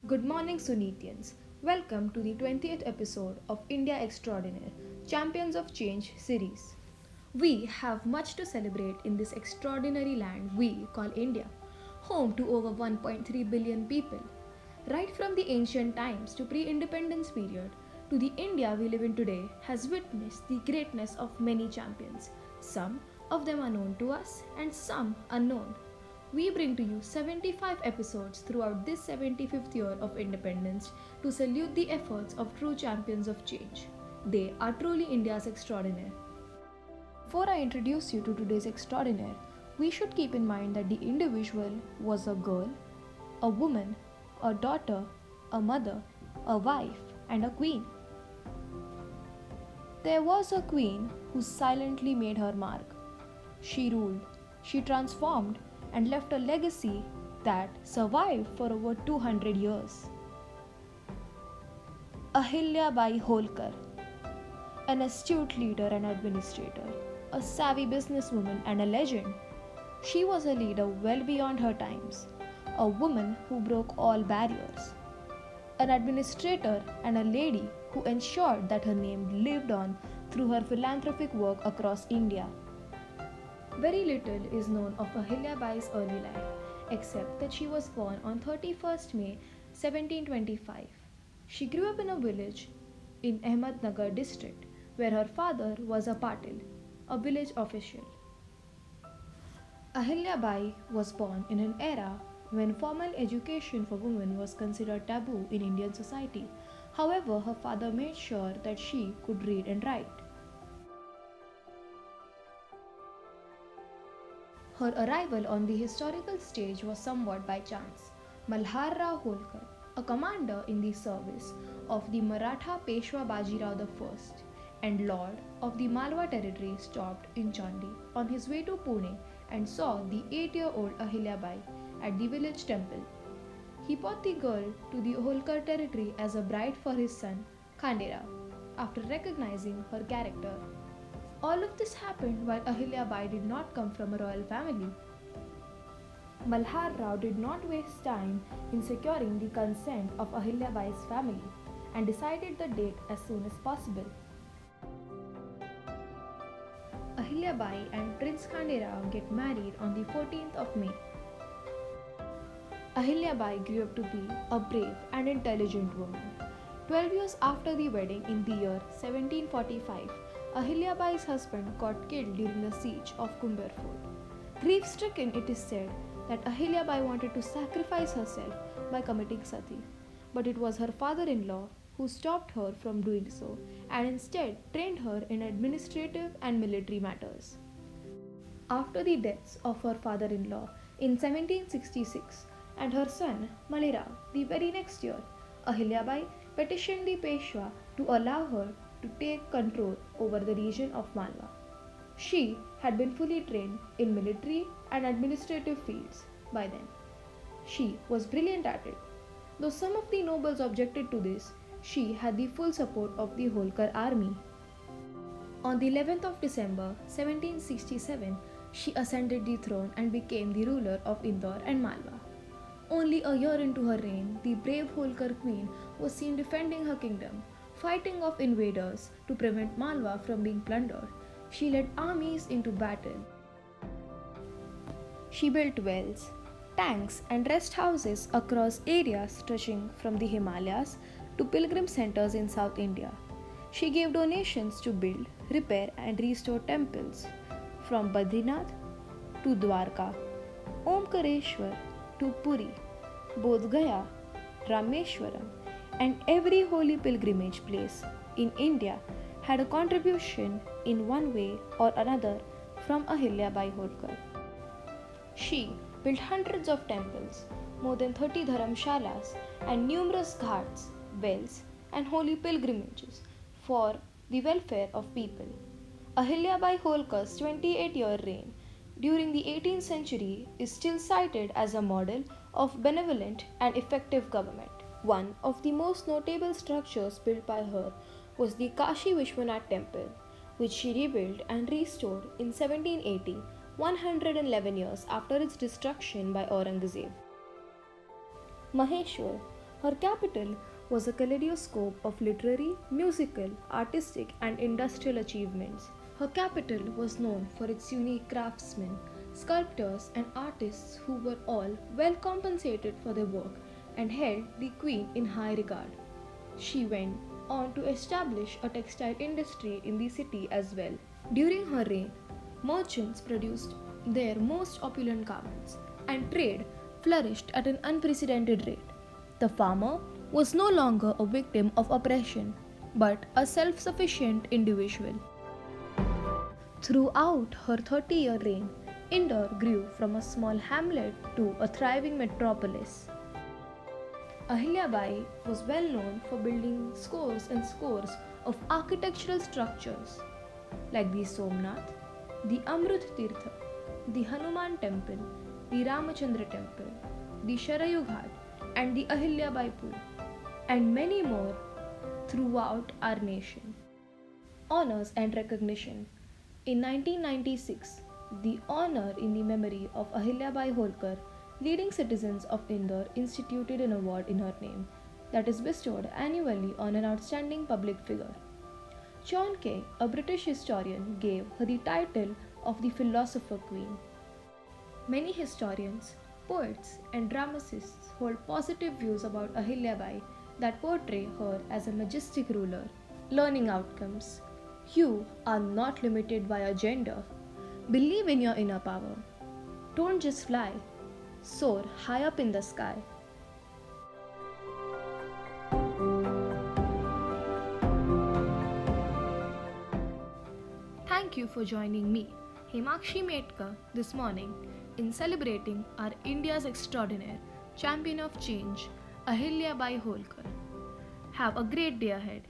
Good morning, Sunitians. Welcome to the 20th episode of India Extraordinaire Champions of Change series. We have much to celebrate in this extraordinary land we call India, home to over 1.3 billion people. Right from the ancient times to pre-independence period to the India we live in today has witnessed the greatness of many champions. Some of them are known to us and some unknown. We bring to you 75 episodes throughout this 75th year of independence to salute the efforts of true champions of change. They are truly India's extraordinaire. Before I introduce you to today's extraordinaire, we should keep in mind that the individual was a girl, a woman, a daughter, a mother, a wife, and a queen. There was a queen who silently made her mark. She ruled, she transformed, and left a legacy that survived for over 200 years. Ahilyabai Holkar, an astute leader and administrator, a savvy businesswoman and a legend. She was a leader well beyond her times, a woman who broke all barriers, an administrator and a lady who ensured that her name lived on through her philanthropic work across India. Very little is known of Ahilyabai's early life, except that she was born on 31st May 1725. She grew up in a village in Ahmednagar district, where her father was a patil, a village official. Ahilyabai was born in an era when formal education for women was considered taboo in Indian society. However, her father made sure that she could read and write. Her arrival on the historical stage was somewhat by chance. Malharrao Holkar, a commander in the service of the Maratha Peshwa Bajirao I and lord of the Malwa territory, stopped in Chandi on his way to Pune and saw the 8-year-old Ahilyabai at the village temple. He brought the girl to the Holkar territory as a bride for his son Khanderao after recognizing her character. All of this happened while Ahilyabai did not come from a royal family. Malhar Rao did not waste time in securing the consent of Ahilyabai's family and decided the date as soon as possible. Ahilyabai and Prince Khanderao get married on the 14th of May. Ahilyabai grew up to be a brave and intelligent woman. 12 years after the wedding in the year 1745, Ahilyabai's husband got killed during the siege of Kumbher Fort. Grief-stricken, it is said that Ahilyabai wanted to sacrifice herself by committing sati, but it was her father-in-law who stopped her from doing so and instead trained her in administrative and military matters. After the deaths of her father-in-law in 1766 and her son Malirao the very next year, Ahilyabai petitioned the Peshwa to allow her to take control over the region of Malwa. She had been fully trained in military and administrative fields by then. She was brilliant at it. Though some of the nobles objected to this, she had the full support of the Holkar army. On the 11th of December 1767, she ascended the throne and became the ruler of Indore and Malwa. Only a year into her reign, the brave Holkar queen was seen defending her kingdom, fighting off invaders to prevent Malwa from being plundered. She led armies into battle. She built wells, tanks, and rest houses across areas stretching from the Himalayas to pilgrim centers in South India. She gave donations to build, repair, and restore temples from Badrinath to Dwarka, Omkareshwar to Puri, Bodh Gaya, Rameshwaram, and every holy pilgrimage place in India had a contribution in one way or another from Ahilyabai Holkar. She built hundreds of temples, more than 30 dharamshalas, and numerous ghats, wells, and holy pilgrimages for the welfare of people. Ahilyabai Holkar's 28-year reign during the 18th century is still cited as a model of benevolent and effective government. One of the most notable structures built by her was the Kashi Vishwanath temple, which she rebuilt and restored in 1780, 111 years after its destruction by Aurangzeb. Maheshwar, Her capital was a kaleidoscope of literary, musical, artistic, and industrial achievements. Her capital was known for its unique craftsmen, sculptors, and artists who were all well compensated for their work and held the queen in high regard. She went on to establish a textile industry in the city as well. During her reign, merchants produced their most opulent garments, and trade flourished at an unprecedented rate. The farmer was no longer a victim of oppression, but a self sufficient individual. Throughout her 30-year reign, Indore grew from a small hamlet to a thriving metropolis. Ahilyabai was well known for building scores and scores of architectural structures like the Somnath, the Amrut Tirtha, the Hanuman Temple, the Ramachandra Temple, the Sharayu Ghat, and the Ahilyabai Pool, and many more throughout our nation. Honors and recognition. In 1996, the honor in the memory of Ahilyabai Holkar, leading citizens of Indore, instituted an award in her name that is bestowed annually on an outstanding public figure. John Kay, a British historian, gave her the title of the Philosopher Queen. Many historians, poets, and dramatists hold positive views about Ahilyabai that portray her as a majestic ruler. Learning outcomes. You are not limited by your gender. Believe in your inner power. Don't just fly, soar high up in the sky. Thank you for joining me, Himakshi Metka, this morning in celebrating our India's Extraordinaire, Champion of Change, Ahilyabai Holkar. Have a great day ahead.